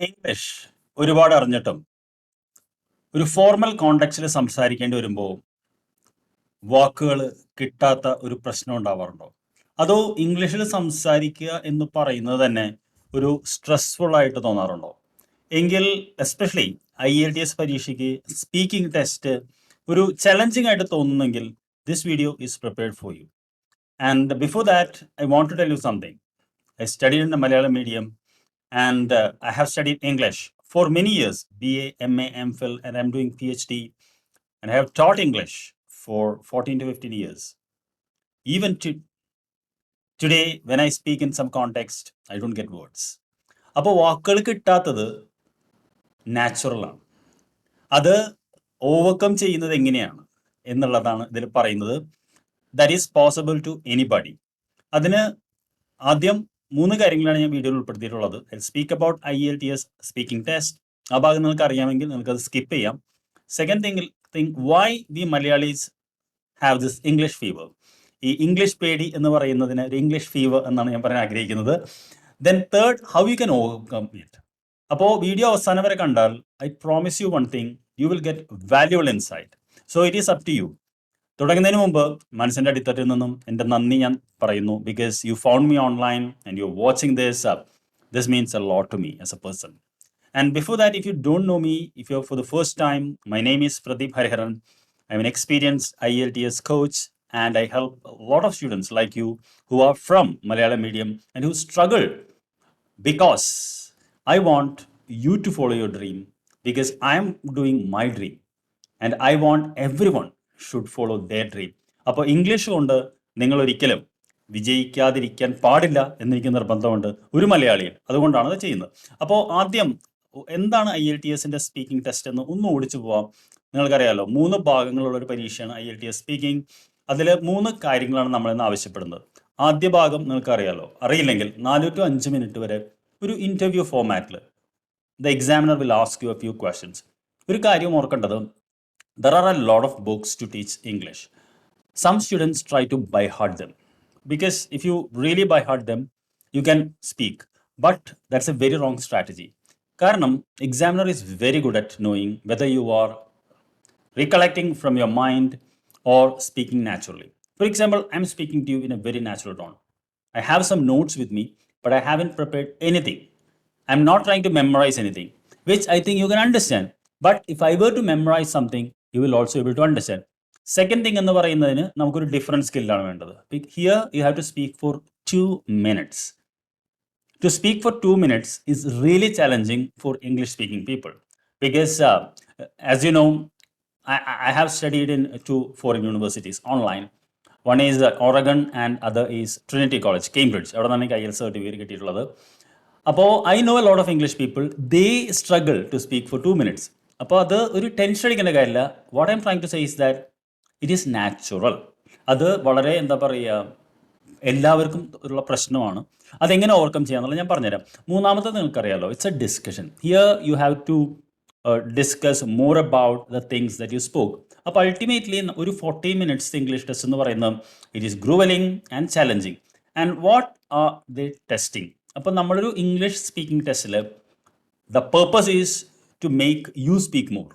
English ഒരുപാട് അറിഞ്ഞിട്ടും ഒരു ഫോർമൽ കോണ്ടെക്സ്റ്റിൽ സംസാരിക്കേണ്ടി വരുമ്പോൾ വാക്കുകൾ കിട്ടാത്ത ഒരു പ്രശ്നം ഉണ്ടാവാറുണ്ടോ? അതോ ഇംഗ്ലീഷിൽ സംസാരിക്കുക എന്ന് പറയുന്നത് തന്നെ ഒരു സ്ട്രെസ്ഫുൾ ആയിട്ട് തോന്നാറുണ്ടോ? എങ്കിൽ എസ്പെഷ്യലി IELTS പരീക്ഷയ്ക്ക് സ്പീക്കിംഗ് ടെസ്റ്റ് ഒരു ചലഞ്ചിങ് ആയിട്ട് തോന്നുന്നെങ്കിൽ this video is prepared for you. And before that I want to tell you something. I studied in the Malayalam medium and I have studied English for many years, BA, MA, MPhil, and I'm doing PhD, and I have taught English for 14 to 15 years. Even today, when I speak in some context, I don't get words. അപ്പോൾ വാക്കുകൾ കിട്ടാത്തത് നാച്ചുറലാണ്. അത് overcome ചെയ്യുന്നത് എങ്ങനെയാണ് എന്നുള്ളതാണ് ഇതിൽ പറയുന്നത്. That is possible to anybody. അതിന് ആദ്യം 3 കാര്യങ്ങളാണ് ഞാൻ വീഡിയോയിൽ ഉൾപ്പെടുത്തിയിട്ടുള്ളത്. Speak about IELTS speaking test. ആ ഭാഗം നിങ്ങൾക്ക് അറിയാമെങ്കിൽ നിങ്ങൾക്കത് സ്കിപ്പ് ചെയ്യാം. Second thing why we Malayalis have this English fever. ഈ ഇംഗ്ലീഷ് പേടി എന്ന് പറയുന്നതിന് ഒരു ഇംഗ്ലീഷ് ഫീവർ എന്നാണ് ഞാൻ പറയാൻ ആഗ്രഹിക്കുന്നത്. Then third, how you can overcome it. അപ്പോൾ വീഡിയോ അവസാനം വരെ കണ്ടാൽ I promise you one thing, you will get valuable insight. So it is up to you. തുടങ്ങുന്നതിന് മുമ്പ് മനസ്സിൻ്റെ അടിത്തട്ടിൽ നിന്നും എൻ്റെ നന്ദി ഞാൻ പറയുന്നു. Because you found me online and you watching this means a lot to me as a person. And before that, if you don't know me, if you for the first time, my name is Pradeep Hariharan. I'm an experienced IELTS coach and I help a lot of students like you who are from Malayalam medium and who struggle, because I want you to follow your dream, because I am doing my dream and I want everyone should follow their dream. അപ്പോൾ English കൊണ്ട് നിങ്ങൾ ഒരിക്കലും വിജയിക്കാതിരിക്കാൻ പാടില്ല എന്നെനിക്ക് നിർബന്ധമുണ്ട്, ഒരു മലയാളിയിൽ. അതുകൊണ്ടാണ് അത് ചെയ്യുന്നത്. അപ്പോൾ ആദ്യം എന്താണ് IELTSന്റെ സ്പീക്കിംഗ് ടെസ്റ്റ് എന്ന് ഒന്ന് ഓടിച്ചു പോവാം. നിങ്ങൾക്കറിയാമല്ലോ, 3 ഭാഗങ്ങളുള്ള ഒരു പരീക്ഷയാണ് IELTS സ്പീക്കിംഗ്. അതിൽ 3 കാര്യങ്ങളാണ് നമ്മളിന്ന് ആവശ്യപ്പെടുന്നത്. ആദ്യ ഭാഗം നിങ്ങൾക്കറിയാമല്ലോ. അറിയില്ലെങ്കിൽ 4 to 5 മിനിറ്റ് വരെ ഒരു ഇൻ്റർവ്യൂ ഫോമാറ്റിൽ the examiner will ask you a few questions. ഒരു കാര്യം ഓർക്കേണ്ടത്, there are a lot of books to teach English. Some students try to by heart them, because if you really by heart them, you can speak. But that's a very wrong strategy. Karanam, examiner is very good at knowing whether you are recollecting from your mind or speaking naturally. For example, I'm speaking to you in a very natural tone. I have some notes with me, but I haven't prepared anything. I'm not trying to memorize anything, which I think you can understand. But if I were to memorize something, you will also be able to understand. Second thing എന്ന് പറയുന്നതിന് നമുക്കൊരു different സ്കില്ലാണ് വേണ്ടത്. Here you have to speak for 2 minutes. To speak for 2 minutes is really challenging for English speaking people, because as you know, I have studied in 2 foreign universities online. One is Oregon and other is Trinity College, Cambridge. അവിടെ നിന്നാണ് എനിക്ക് IELTS certificate കിട്ടിയിട്ടുള്ളത്. അപ്പോൾ I know a lot of English people, they struggle to speak for 2 minutes. അപ്പോൾ അത് ഒരു tension അടിക്കേണ്ട കാര്യമില്ല. What I'm trying to say is that it is natural. അത് വളരെ എന്താ പറയുക, എല്ലാവർക്കും ഉള്ള പ്രശ്നമാണ്. അതെങ്ങനെ ഓവർകം ചെയ്യാന്നുള്ളത് ഞാൻ പറഞ്ഞുതരാം. മൂന്നാമത്തെ നിങ്ങൾക്കറിയാമല്ലോ, it's a discussion. Here you have to discuss more about the things that you spoke. അപ്പോൾ അൾട്ടിമേറ്റ്ലി ഒരു 40 minutes ഇംഗ്ലീഷ് ടെസ്റ്റ് എന്ന് പറയുന്നത് it is gruelling and challenging. And what are the testing? അപ്പോൾ നമ്മളൊരു ഇംഗ്ലീഷ് സ്പീക്കിംഗ് ടെസ്റ്റിൽ the purpose is to make you speak more.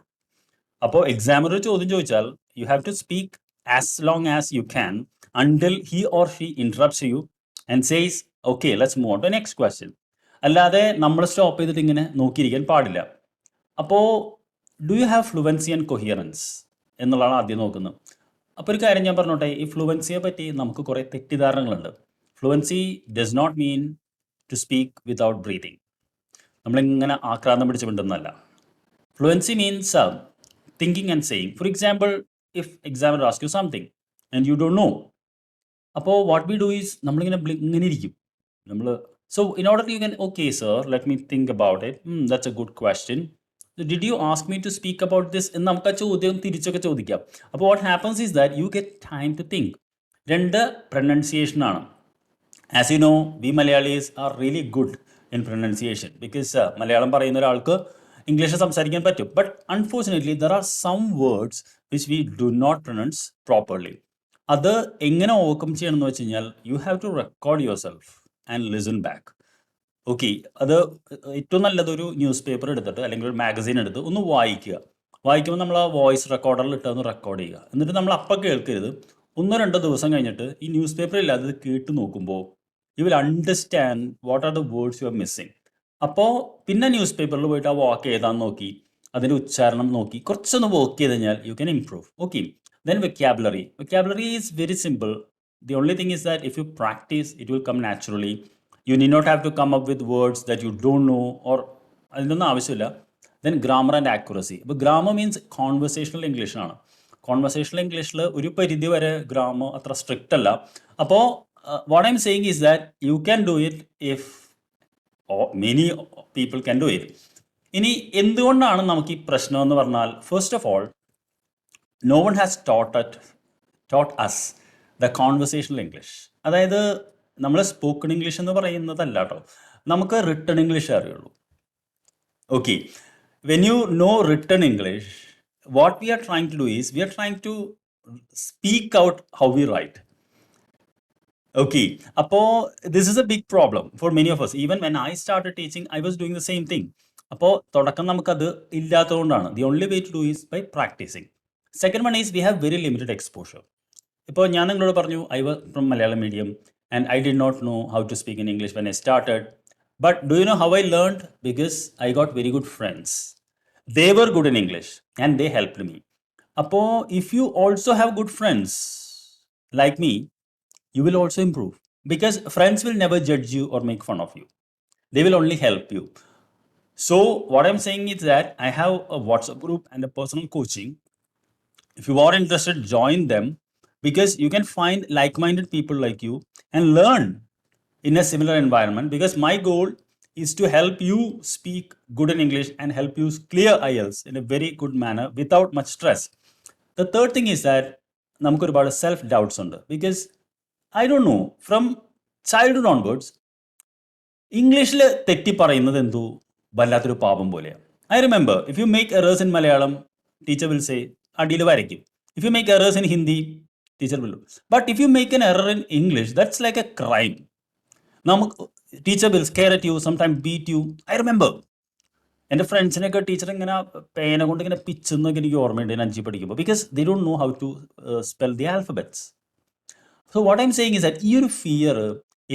അപ്പോൾ examiner ഒരു ചോദ്യം ചോദിച്ചാൽ you have to speak as long as you can until he or she ഇൻറ്ററപ്റ്റ്സ് U and says okay let's move on to next question. അല്ലാതെ നമ്മൾ stop ചെയ്തിട്ട് ഇങ്ങനെ നോക്കിയിരിക്കാൻ പാടില്ല. അപ്പോൾ do you have fluency and coherence എന്നുള്ളതാണ് ആദ്യം നോക്കുന്നത്. അപ്പോൾ ഒരു കാര്യം ഞാൻ പറഞ്ഞോട്ടെ, ഈ ഫ്ലുവൻസിയെ പറ്റി നമുക്ക് കുറേ തെറ്റിദ്ധാരണകളുണ്ട്. Fluency does not mean to speak without breathing. നമ്മളിങ്ങനെ ആക്രാന്തം പിടിച്ച് മിണ്ടുന്നതല്ല. Fluency means thinking and saying. For example, if examiner asks you something and you don't know, അപ്പോൾ what we do is നമ്മളിങ്ങനെ ഇരിക്കും. So in order you can, okay sir, let me think about it. That's a good question. Did you ask me to speak about this? എന്ന് നമുക്ക് ആ ചോദ്യം തിരിച്ചൊക്കെ ചോദിക്കാം. അപ്പോൾ what happens is that you get time to think. 2 pronunciation ആണ്. As you know, we Malayalis are really good in pronunciation, because Malayalam പറയുന്ന ഒരാൾക്ക് English സംസാരിക്കാൻ പറ്റും. But unfortunately there are some words which we do not pronounce properly. അത് എങ്ങനെ overcome ചെയ്യണം എന്ന് വെച്ച് കഴിഞ്ഞാൽ you have to record yourself and listen back. Okay, അത് ഏറ്റവും നല്ലതൊരു ന്യൂസ് പേപ്പർ എടുത്തിട്ട് അല്ലെങ്കിൽ ഒരു മാഗസീൻ എടുത്ത് ഒന്ന് വായിക്കുക. വായിക്കുമ്പോൾ നമ്മൾ ആ വോയിസ് റെക്കോർഡറിൽ ഇട്ട് ഒന്ന് റെക്കോർഡ് ചെയ്യുക. എന്നിട്ട് നമ്മൾ അപ്പം കേൾക്കരുത്. 1-2 ദിവസം കഴിഞ്ഞിട്ട് ഈ ന്യൂസ് പേപ്പർ ഇല്ലാതെ ഇത് കേട്ട് നോക്കുമ്പോൾ you will understand what are the words you are missing. അപ്പോൾ പിന്നെ ന്യൂസ് പേപ്പറിൽ പോയിട്ട് ആ വാക്ക് ഏതാന്ന് നോക്കി അതിൻ്റെ ഉച്ചാരണം നോക്കി കുറച്ചൊന്ന് വർക്ക് ചെയ്ത് കഴിഞ്ഞാൽ you can improve. Okay, then vocabulary is very simple. The only thing is that if you practice it will come naturally. You need not have to come up with words that you don't know or അതിനൊന്നും ആവശ്യമില്ല. ദെൻ grammar and accuracy. ഇപ്പോൾ grammar means conversational ഇംഗ്ലീഷാണ്. Conversational ഇംഗ്ലീഷിൽ ഒരു പരിധി വരെ grammar അത്ര സ്ട്രിക്റ്റ് അല്ല. അപ്പോൾ what I'm saying is that you can do it if many people can do it. ഇനി എന്തുകൊണ്ടാണ് നമുക്ക് ഈ പ്രശ്നം എന്ന് പറഞ്ഞാൽ, first of all, no one has taught us the conversational English. അതായത് നമ്മൾ സ്പോക്കൺ ഇംഗ്ലീഷ് എന്ന് പറയുന്നതല്ല കേട്ടോ, നമുക്ക് റിട്ടൺ ഇംഗ്ലീഷ് അറിയുള്ളൂ. Okay, when you know written English, what we are trying to do is we are trying to speak out how we write. Okay, Apo, this is a big problem for many of us. Even when I started teaching, I was doing the same thing. Apo, തുടക്കം നമുക്കത് ഇല്ലാത്തതുകൊണ്ടാണ്. The only way to do is by practicing. Second one is we have very limited exposure. ഇപ്പോൾ ഞാൻ നിങ്ങളോട് പറഞ്ഞു I was from Malayalam medium and I did not know how to speak in English when I started. But do you know how I learned? Because I got very good friends. They were good in English and they helped me. അപ്പോൾ if you also have good friends like me, you will also improve, because friends will never judge you or make fun of you. They will only help you. So what I'm saying is that I have a WhatsApp group and a personal coaching. If you are interested, join them, because you can find like-minded people like you and learn in a similar environment, because my goal is to help you speak good in English and help you clear IELTS in a very good manner without much stress. The third thing is that നമുക്ക് ഒരുപാട് self doubts ഉണ്ട്. Because I don't know, from childhood onwards, ഇംഗ്ലീഷിൽ തെറ്റി പറയുന്നത് എന്തോ വല്ലാത്തൊരു പാപം പോലെയാണ്. I remember, if you make errors in Malayalam, teacher will say അടിയിൽ വരയ്ക്കും. If you make errors in Hindi, teacher will. But if you make an error in English, that's like a crime. നമുക്ക് teacher will scare at you, sometime beat you. I remember എൻ്റെ ഫ്രണ്ട്സിനൊക്കെ teacher ഇങ്ങനെ പേന കൊണ്ട് ഇങ്ങനെ പിച്ചെന്നൊക്കെ എനിക്ക് ഓർമ്മയുണ്ട് ഞാൻ 5th പഠിക്കുമ്പോൾ. Because they don't know how to spell the alphabets. So what I'm saying is that ഈ ഒരു ഫിയർ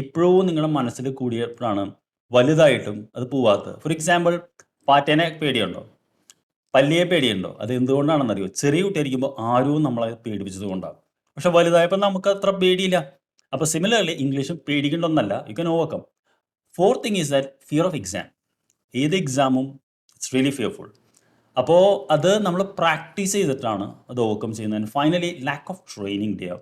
എപ്പോഴും നിങ്ങളുടെ മനസ്സിൽ കൂടിയപ്പോഴാണ് വലുതായിട്ടും അത് പോവാത്തത്. ഫോർ എക്സാമ്പിൾ, പാറ്റേനെ പേടിയുണ്ടോ? പല്ലിയെ പേടിയുണ്ടോ? അത് എന്തുകൊണ്ടാണെന്നറിയോ? ചെറിയ കുട്ടിയായിരിക്കുമ്പോൾ ആരും നമ്മളെ പേടിപ്പിച്ചത് കൊണ്ടാണ്. പക്ഷെ വലുതായപ്പോൾ നമുക്ക് അത്ര പേടിയില്ല. അപ്പോൾ സിമിലർലി ഇംഗ്ലീഷും പേടിക്കേണ്ടൊന്നല്ല, you can overcome. Fourth thing is that fear of exam. ഏത് എക്സാമും ഇറ്റ്സ് റിയലി ഫിയർഫുൾ. അപ്പോൾ അത് നമ്മൾ പ്രാക്ടീസ് ചെയ്തിട്ടാണ് അത് ഓവർകം ചെയ്യുന്നത്. And finally, lack of training dear.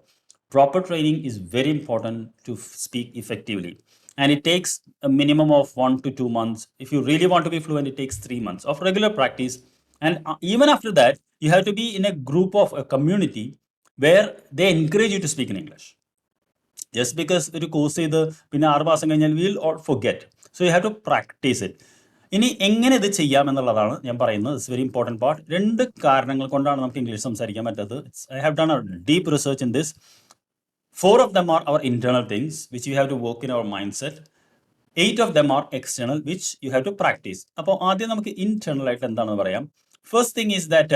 Proper training is very important to speak effectively, and it takes a minimum of 1 to 2 months. If you really want to be fluent, it takes 3 months of regular practice. And even after that, you have to be in a group of a community where they encourage you to speak in English. Just because ഒരു course ചെയ്ത് പിന്നെ 6 മാസം കഴിഞ്ഞാൽ will all forget. So you have to practice it. ഇനി എങ്ങനെ ഇത് ചെയ്യാം എന്നുള്ളതാണ് ഞാൻ പറയുന്നത്. It's very important part. 2 കാരണങ്ങൾ കൊണ്ടാണ് നമുക്ക് ഇംഗ്ലീഷ് സംസാരിക്കാൻ പറ്റാത്തത്. I have done A deep research in this. 4 of them are our internal things, which we have to work in our mindset. 8 of them are external, which you have to practice. അപ്പോൾ ആദ്യം നമുക്ക് internal ആയിട്ട് എന്താണെന്ന് പറയാം. First thing is that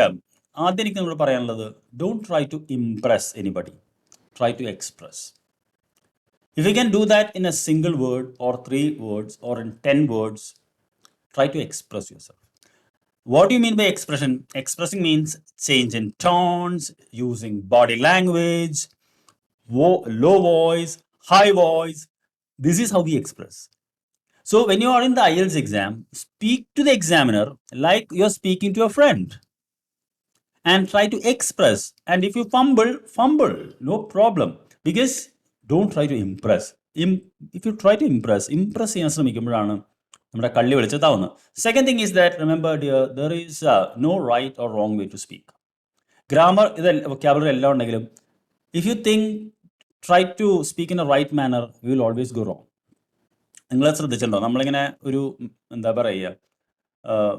ആദ്യം എനിക്ക് നിങ്ങളോട് പറയാനുള്ളത്, don't try to impress anybody, try to express. If you can do that in a single word or 3 words or in 10 words, try to express yourself. What do you mean by expression? Expressing means change in tones, using body language, low voice, high voice. This is how we express. So when you are in the IELTS exam, speak to the examiner like you're speaking to a friend and try to express. And if you fumble, no problem, because don't try to impress. If you try to impress ചെയ്യാൻ ശ്രമിക്കുമ്പോഴാണ് നമ്മുടെ കള്ളി വെളിച്ചത്താവുന്നത്. Second thing is that, remember dear, there is no right or wrong way to speak. Grammar ഇത് vocabulary എല്ലാം ഉണ്ടെങ്കിലും if you think try to speak in a right manner, you will always go wrong. നിങ്ങൾ ശ്രദ്ധിച്ചിട്ടുണ്ടോ? നമ്മളിങ്ങനെ ഒരു എന്താ പറയുക,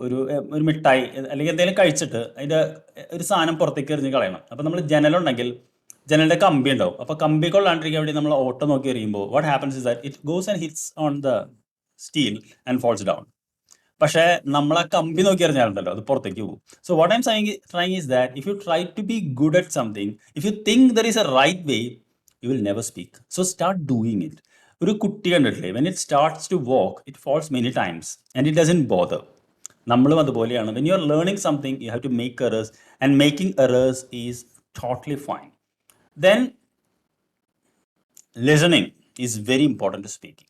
ഒരു മിഠായി അല്ലെങ്കിൽ എന്തെങ്കിലും കഴിച്ചിട്ട് അതിൻ്റെ ഒരു സാധനം പുറത്തേക്ക് എറിഞ്ഞ് കളയണം. അപ്പോൾ നമ്മൾ ജനലുണ്ടെങ്കിൽ ജനലിൻ്റെ കമ്പി ഉണ്ടാവും. അപ്പോൾ കമ്പി കൊള്ളാണ്ടിരിക്കാൻ വേണ്ടി നമ്മൾ ഓട്ടം നോക്കി എറിയുമ്പോൾ what happens is that it goes and hits on the steel and falls down. പക്ഷേ നമ്മൾ ആ കമ്പി നോക്കി അറിഞ്ഞാലുണ്ടല്ലോ അത് പുറത്തേക്ക് പോകും. So what I'm trying is that if you try to be good at something, if you think there is a right way, you will never speak. So start doing it. ഒരു കുട്ടി കണ്ടിട്ടില്ലേ, when it starts to walk it falls many times and it doesn't bother. നമ്മളും അതുപോലെയാണ്. When you are learning something you have to make errors, and making errors is totally fine. Then listening is very important to speaking.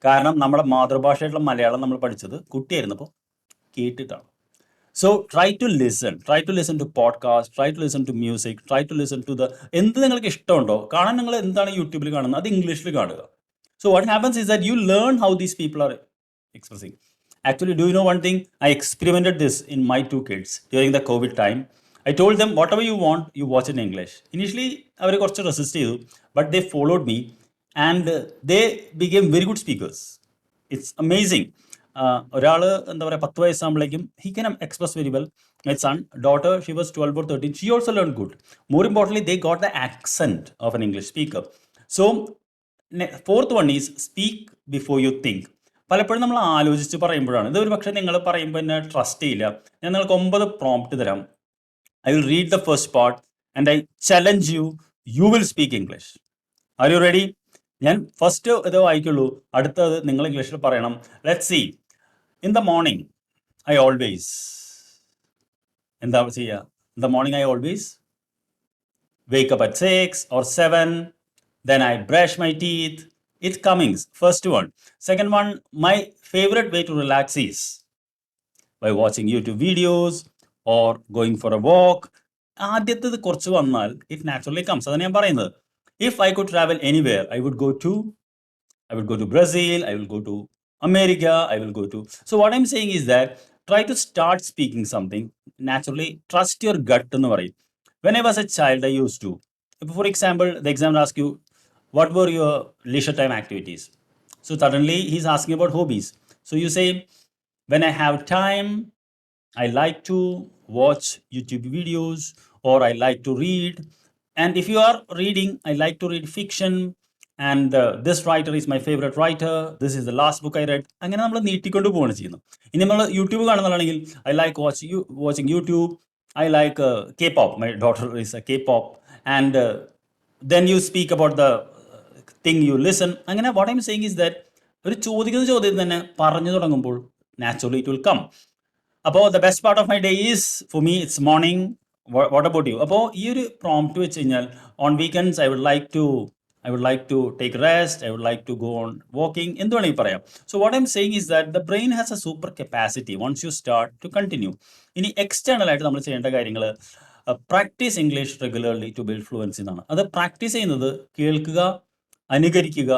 കാരണം നമ്മുടെ മാതൃഭാഷയായിട്ടുള്ള മലയാളം നമ്മൾ പഠിച്ചത് കുട്ടിയായിരുന്നപ്പോൾ കേട്ടിട്ടാണ്. So try to listen to podcast, try to listen to music, try to listen to എന്ത് നിങ്ങൾക്ക് ഇഷ്ടമുണ്ടോ കാണാൻ. നിങ്ങൾ എന്താണ് യൂട്യൂബിൽ കാണുന്നത് അത് ഇംഗ്ലീഷിൽ കാണുക. So what happens is that you learn how these people are expressing. Actually, do you know one thing? I experimented this in my two kids during the COVID time. I told them, whatever you want, you watch in English. Initially, അവർ കുറച്ച് resist ചെയ്തു, but they followed me and they became very good speakers. It's amazing. ഒരാൾ എന്താ പറയുക 10 വയസ്സാകുമ്പോഴേക്കും he can express very well. My son, daughter, she was 12 or 13. She also learned good. More importantly, they got the accent of an English speaker. So, fourth one is speak before you think. പലപ്പോഴും നമ്മൾ ആലോചിച്ച് പറയുമ്പോഴാണ്. ഇതൊരു പക്ഷേ നിങ്ങൾ പറയുമ്പോൾ എന്നെ trust ചെയ്യില്ല. ഞാൻ നിങ്ങൾക്ക് 9 പ്രോംപ്റ്റ് തരാം. I will read the first part and I challenge you, you will speak English. Are you ready? ഞാൻ ഫസ്റ്റ് ഇത് വായിക്കുള്ളൂ, അടുത്തത് നിങ്ങൾ ഇംഗ്ലീഷിൽ പറയണം. Let's see. In the morning I always, എന്താ ചെയ്യുക? In the morning I always wake up at 6 or 7, then I brush my teeth. It's comings. First one. Second one, my favorite way to relax is by watching YouTube videos or going for a walk. ആദ്യത്തേത് കുറച്ച് വന്നാൽ it naturally comes. അതാണ് ഞാൻ പറയുന്നത്. If I could travel anywhere, I would go to Brazil, I will go to America, I will go to. So what I'm saying is that try to start speaking something naturally. Trust your gut എന്ന് പറയും. When I was a child, I used to. For example, the examiner asks you, what were your leisure time activities? So suddenly he's asking about hobbies. So you say, when I have time, I like to watch YouTube videos or I like to read. And if you are reading, I like to read fiction. And this writer is my favorite writer. This is the last book I read. അങ്ങനെ നമ്മൾ നീട്ടിക്കൊണ്ട് പോവുകയാണ് ചെയ്യുന്നത്. ഇനി നമ്മൾ YouTube കാണുന്നതാണെങ്കിൽ I like watching YouTube. I like K-pop. My daughter is a K-pop. And then you speak about the thing you listen. അങ്ങനെ what I'm saying is that ഒരു ചോദിക്കുന്ന ചോദ്യം തന്നെ പറഞ്ഞു തുടങ്ങുമ്പോൾ naturally it will come. അപ്പോൾ the best part of my day is, for me, it's morning. What about you? അപ്പോൾ ഈ ഒരു പ്രോംപ്റ്റ് വെച്ച് കഴിഞ്ഞാൽ on weekends I would like to take rest, I would like to go on walking, എന്ത് വേണമെങ്കിൽ പറയാം. So what I'm saying is that the brain has a super capacity once you start to continue. ഇനി external ആയിട്ട് നമ്മൾ ചെയ്യേണ്ട കാര്യങ്ങൾ, practice English regularly to build fluency എന്നാണ്. അത് പ്രാക്ടീസ് ചെയ്യുന്നത് കേൾക്കുക, അനുകരിക്കുക,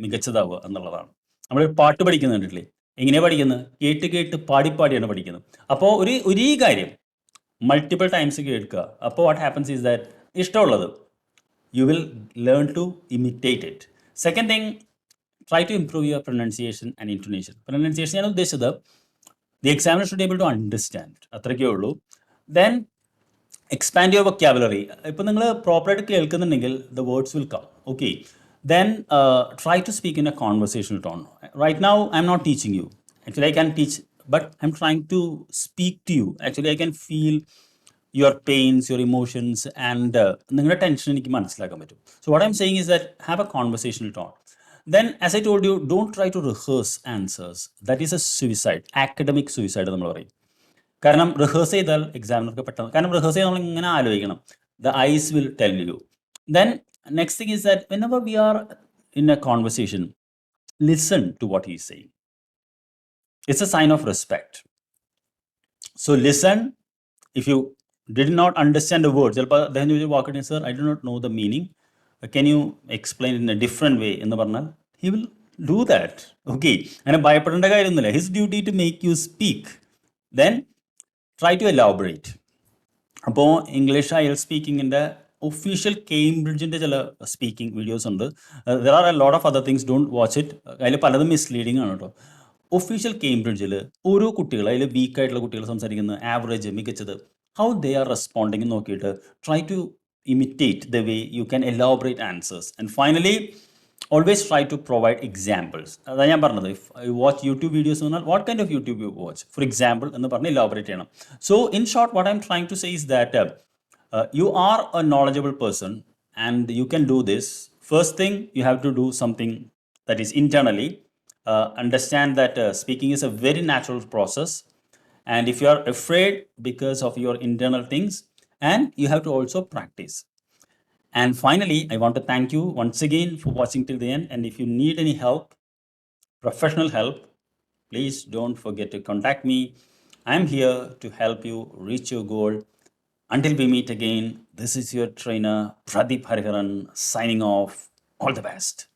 മികച്ചതാവുക എന്നുള്ളതാണ്. നമ്മൾ പാട്ട് പഠിക്കുന്നത് കണ്ടിട്ടില്ലേ? എങ്ങനെയാണ് പഠിക്കുന്നത്? കേട്ട് കേട്ട് പാടിപ്പാടിയാണ് പഠിക്കുന്നത്. അപ്പോൾ ഒരു കാര്യം മൾട്ടിപ്പിൾ ടൈംസ് കേൾക്കുക. അപ്പോൾ വാട്ട് ഹാപ്പൻസ് ഈസ് ദാറ്റ് ഇഷ്ടമുള്ളത് you will learn to imitate it. Second thing, try to improve your pronunciation and intonation. Pronunciation ഞാൻ ഉദ്ദേശിച്ചത് the examiner should be able to understand. അത്രയ്ക്കേ ഉള്ളൂ. Then expand your vocabulary. ഇപ്പോൾ നിങ്ങൾ പ്രോപ്പറായിട്ട് കേൾക്കുന്നുണ്ടെങ്കിൽ the words will come. Okay. Then try to speak in a conversational tone. Right now I'm not teaching you. Actually I can teach, but I'm trying to speak to you. Actually I can feel your pains, your emotions, and നിങ്ങളുടെ tension എനിക്ക് മനസ്സിലാക്കാൻ പറ്റും. So what I'm saying is that have a conversational tone. Then, as I told you, don't try to rehearse answers. That is a suicide, academic suicide നമ്മൾ പറയും. കാരണം rehearse ചെയ്താൽ എക്സാമിനർക്ക് പെട്ടെന്ന്, കാരണം റിഹേഴ്സ് ചെയ്താൽ നമ്മൾ ഇങ്ങനെ ആലോചിക്കണം. The eyes will tell you. Then next thing is that whenever we are in a conversation, listen to what he is saying. It's a sign of respect. So listen. If you did not understand the words, ചിലപ്പോൾ അദ്ദേഹം ചോദിച്ചു വാക്കിട്ട് sir I do not know the meaning, can you explain in a different way എന്ന് പറഞ്ഞാൽ he will do that. Okay, അങ്ങനെ ഭയപ്പെടേണ്ട കാര്യമൊന്നുമില്ല. His duty to make you speak. Then try to elaborate. അപ്പോൾ ഇംഗ്ലീഷ് IELTS സ്പീക്കിങ്ങിൻ്റെ official കേംബ്രിഡ്ജിൻ്റെ ചില speaking videos ഉണ്ട്. There are a lot of other things, don't watch it. അതിൽ പലതും മിസ്ലീഡിങ് ആണ് കേട്ടോ. ഒഫീഷ്യൽ കേംബ്രിഡ്ജിൽ ഓരോ കുട്ടികൾ, അതിൽ വീക്കായിട്ടുള്ള കുട്ടികൾ സംസാരിക്കുന്നത്, ആവറേജ്, മികച്ചത്, how they are responding നോക്കിയിട്ട് try to imitate the way you can elaborate answers. And finally, always try to provide examples. അതാണ് ഞാൻ പറഞ്ഞത്. If I watch YouTube videos എന്ന് പറഞ്ഞാൽ what kind of YouTube you watch, for example എന്ന് പറഞ്ഞ് elaborate ചെയ്യണം. So in short, what I'm trying to say is that you are a knowledgeable person and you can do this. First thing, you have to do something that is internally. Understand that speaking is a very natural process, and if you are afraid because of your internal things, and you have to also practice. And finally, I want to thank you once again for watching till the end. And if you need any help, professional help, please don't forget to contact me. I'm here to help you reach your goal. Until we meet again, this is your trainer, Pradeep Hariharan, signing off. All the best.